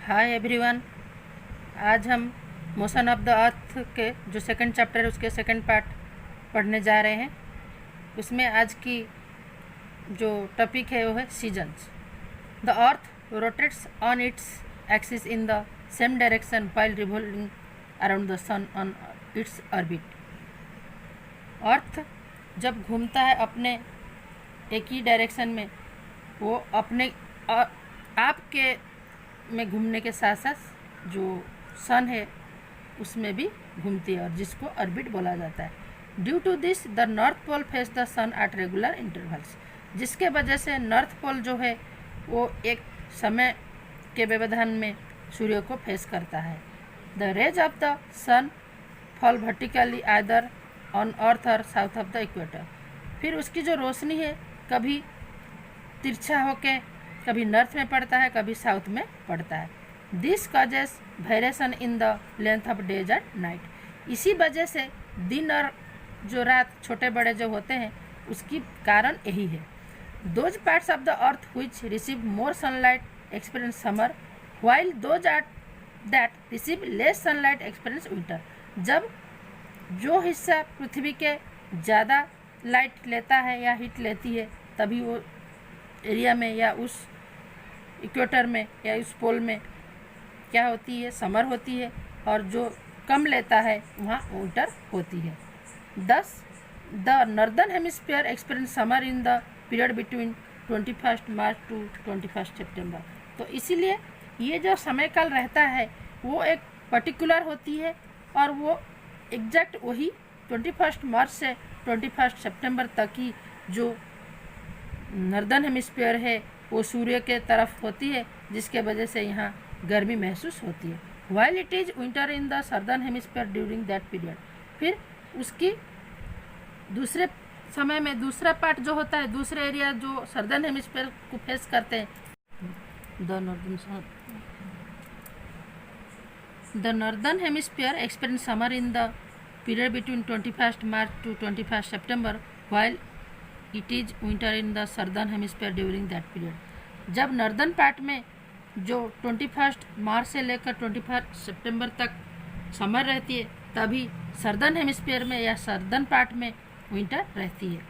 Hi everyone. आज हम motion of the अर्थ के जो सेकंड चैप्टर है उसके सेकंड पार्ट पढ़ने जा रहे हैं। उसमें आज की जो टॉपिक है वो है seasons. The earth rotates on its axis in the same direction while revolving around the sun on its orbit. Earth जब घूमता है अपने एक ही डायरेक्शन में, वो अपने आपके में घूमने के साथ साथ जो सन है उसमें भी घूमती है, और जिसको ऑर्बिट बोला जाता है। Due to this the north pole face the sun at regular intervals, जिसके वजह से नॉर्थ पोल जो है वो एक समय के व्यवधान में सूर्य को फेस करता है। The rays of the sun fall vertically either on earth or south of the equator. फिर उसकी जो रोशनी है कभी तिरछा होके कभी नॉर्थ में पड़ता है, कभी साउथ में पड़ता है। This causes variation in the length of days and night. इसी वजह से दिन और जो रात छोटे बड़े जो होते हैं उसकी कारण यही है। Those parts of the earth which receive more sunlight experience summer while those are that receive less sunlight experience winter. जब जो हिस्सा पृथ्वी के ज़्यादा लाइट लेता है या हीट लेती है तभी वो एरिया में या उस इक्वेटर में या उस पोल में क्या होती है, समर होती है, और जो कम लेता है वहाँ विंटर होती है। दस the northern hemisphere experience summer in the period between 21 March two 21 सितंबर। तो इसीलिए ये जो समय काल रहता है वो एक पर्टिकुलर होती है, और वो एग्जैक्ट वही 21 मार्च से 21 सितंबर तक ही जो नॉर्दर्न हेमिस्फीयर है वो सूर्य के तरफ होती है, जिसके वजह से यहाँ गर्मी महसूस होती है। While it is winter in the southern hemisphere during that period. फिर उसकी दूसरे समय में दूसरा पार्ट जो होता है, दूसरे एरिया जो सदर्न हेमिस्फीयर को फेस करते हैं, the northern hemisphere experience summer in the period between 21 March two 21 September while it is winter in the southern hemisphere during that period. जब नॉर्दर्न पार्ट में जो 21 मार्च से लेकर 21 सितंबर तक समर रहती है, तभी सदर्न हेमिस्फीयर में या सदर्न पार्ट में विंटर रहती है।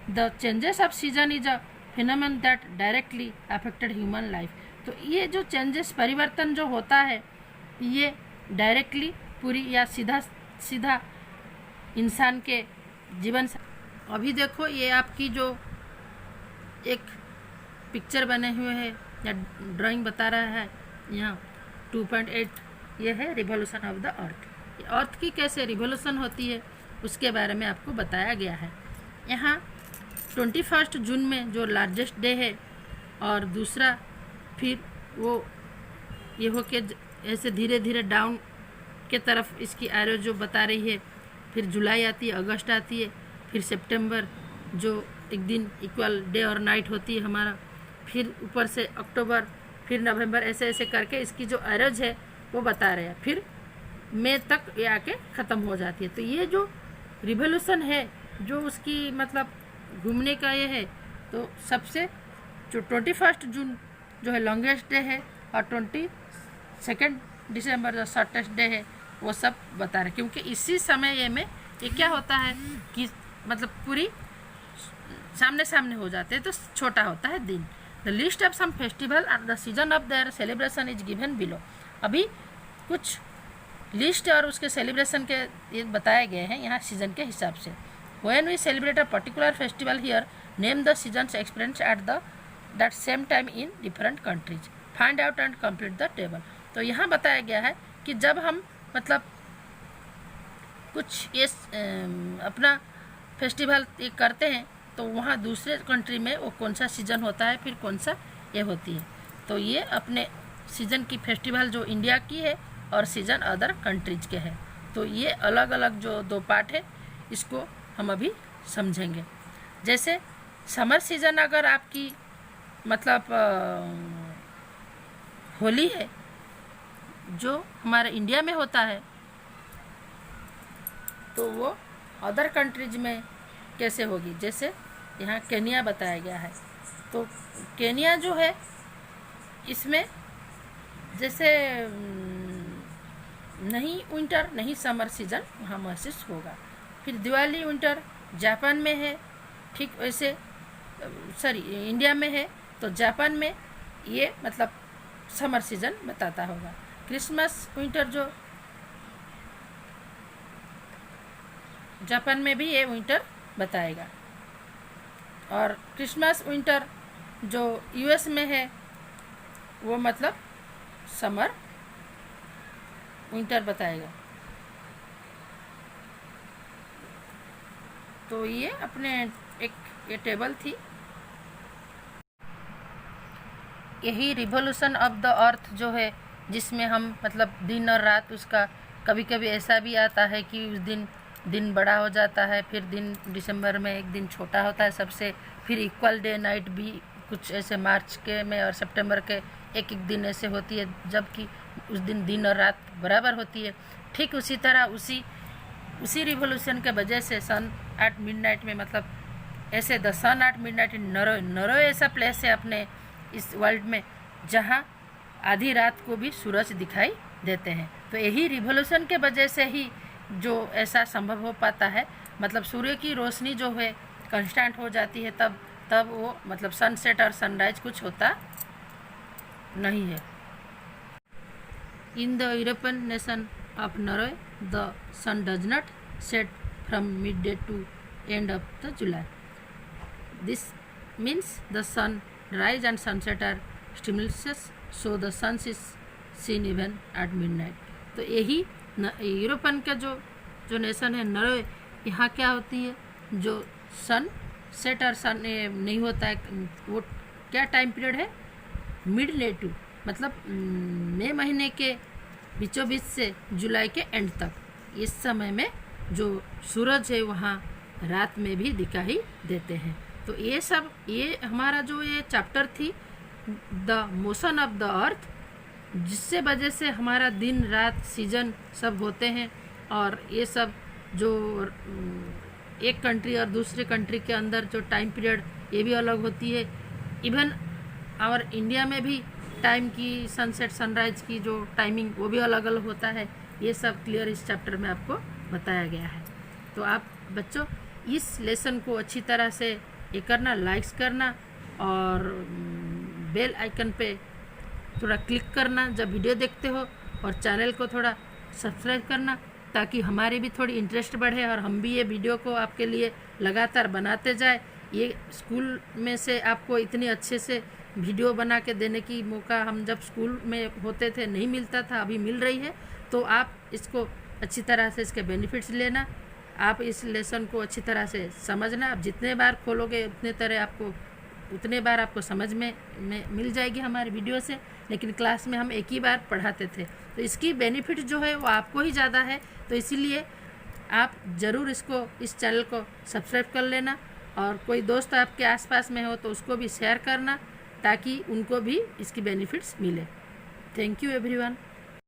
The changes off season is a phenomenon that directly affected human life. तो ये जो चेंजेस, परिवर्तन जो होता है, ये डायरेक्टली पूरी या सीधा सीधा इंसान के जीवन। अभी देखो ये आपकी जो एक पिक्चर बने हुए हैं या ड्राइंग बता रहा है यहाँ 2.8, ये है रिवॉल्यूशन ऑफ द अर्थ। अर्थ की कैसे रिवॉल्यूशन होती है उसके बारे में आपको बताया गया है। यहाँ 21 जून में जो लार्जेस्ट डे है, और दूसरा फिर वो ये हो के ऐसे धीरे धीरे डाउन के तरफ इसकी एरो जो बता रही है। फिर जुलाई आती है, अगस्त आती है, फिर सितंबर जो एक दिन इक्वल डे और नाइट होती है हमारा, फिर ऊपर से अक्टूबर, फिर नवंबर, ऐसे ऐसे करके इसकी जो एरोज है वो बता रहे हैं। फिर मई तक ये आके ख़त्म हो जाती है। तो ये जो रिवॉल्यूशन है जो उसकी मतलब घूमने का ये है, तो सबसे जो 21 जून जो है लॉन्गेस्ट डे है, और 22 दिसंबर जो शॉर्टेस्ट डे है, वो सब बता रहे। क्योंकि इसी समय ये में ये क्या होता है कि मतलब पूरी सामने सामने हो जाते हैं, तो छोटा होता है दिन। The list of some festival and the season of their celebration is given below. अभी कुछ लिस्ट और उसके सेलिब्रेशन के ये बताए गए हैं यहाँ सीजन के हिसाब से। When we celebrate a particular festival here, name the seasons experience at the that same time in different countries, find out and complete the table. तो यहाँ बताया गया है कि जब हम मतलब कुछ ये अपना फेस्टिवल ये करते हैं तो वहाँ दूसरे कंट्री में वो कौन सा सीज़न होता है, फिर कौन सा ये होती है। तो ये अपने सीज़न की फेस्टिवल जो इंडिया की है और सीज़न अदर कंट्रीज के हैं। तो ये अलग अलग जो दो पार्ट है इसको हम अभी समझेंगे। जैसे समर सीज़न अगर आपकी मतलब होली है जो हमारे इंडिया में होता है, तो वो अदर कंट्रीज में कैसे होगी। जैसे यहाँ केनिया बताया गया है, तो केनिया जो है इसमें जैसे नहीं विंटर नहीं समर सीजन वहाँ महसूस होगा। फिर दिवाली विंटर जापान में है, ठीक वैसे सॉरी इंडिया में है तो जापान में ये मतलब समर सीजन बताता होगा। क्रिसमस विंटर जो जापान में भी ये विंटर बताएगा, और क्रिसमस विंटर जो यूएस में है वो मतलब समर विंटर बताएगा। तो ये अपने एक ये टेबल थी। यही रिवोल्यूशन ऑफ द अर्थ जो है, जिसमें हम मतलब दिन और रात उसका कभी कभी ऐसा भी आता है कि उस दिन बड़ा हो जाता है, फिर दिन दिसंबर में एक दिन छोटा होता है सबसे, फिर इक्वल डे नाइट भी कुछ ऐसे मार्च के में और सितंबर के एक एक दिन ऐसे होती है, जबकि उस दिन और रात बराबर होती है। ठीक उसी तरह उसी रिवोल्यूशन के वजह से सन एट मिडनाइट में मतलब ऐसे the sun at midnight in Norway ऐसा प्लेस है अपने इस वर्ल्ड में जहाँ आधी रात को भी सूरज दिखाई देते हैं। तो यही रिवोल्यूशन के वजह से ही जो ऐसा संभव हो पाता है, मतलब सूर्य की रोशनी जो है कांस्टेंट हो जाती है, तब वो मतलब सनसेट और सनराइज कुछ होता नहीं है। In the European nation of Norway the sun does not set from midday to end of the July. This means the sun rise and sunset are stimulus, so the sun is seen even at midnight। तो यही यूरोपन का जो nation है Norway, यहाँ क्या होती है, जो सन सेट और सन नहीं होता है, वो क्या टाइम पीरियड है, मिड डे टू मतलब मई महीने के बीचों बीच से जुलाई के एंड तक, इस समय में जो सूरज है वहाँ रात में भी दिखाई देते हैं। तो ये हमारा जो ये चैप्टर थी द मोशन ऑफ द अर्थ, जिससे वजह से हमारा दिन रात सीजन सब होते हैं, और ये सब जो एक कंट्री और दूसरे कंट्री के अंदर जो टाइम पीरियड ये भी अलग होती है। इवन और इंडिया में भी टाइम की सनसेट सनराइज की जो टाइमिंग वो भी अलग अलग होता है। ये सब क्लियर इस चैप्टर में आपको बताया गया है। तो आप बच्चों इस लेसन को अच्छी तरह से ये करना, लाइक्स करना और बेल आइकन पे थोड़ा क्लिक करना जब वीडियो देखते हो, और चैनल को थोड़ा सब्सक्राइब करना ताकि हमारी भी थोड़ी इंटरेस्ट बढ़े और हम भी ये वीडियो को आपके लिए लगातार बनाते जाए। ये स्कूल में से आपको इतनी अच्छे से वीडियो बना के देने की मौका हम जब स्कूल में होते थे नहीं मिलता था, अभी मिल रही है। तो आप इसको अच्छी तरह से इसके बेनिफिट्स लेना, आप इस लेसन को अच्छी तरह से समझना। आप जितने बार खोलोगे उतने बार आपको समझ में मिल जाएगी हमारे वीडियो से। लेकिन क्लास में हम एक ही बार पढ़ाते थे, तो इसकी बेनिफिट जो है वो आपको ही ज़्यादा है। तो इसीलिए आप ज़रूर इस चैनल को सब्सक्राइब कर लेना, और कोई दोस्त आपके आसपास में हो तो उसको भी शेयर करना ताकि उनको भी इसकी बेनिफिट्स मिले। Thank you everyone.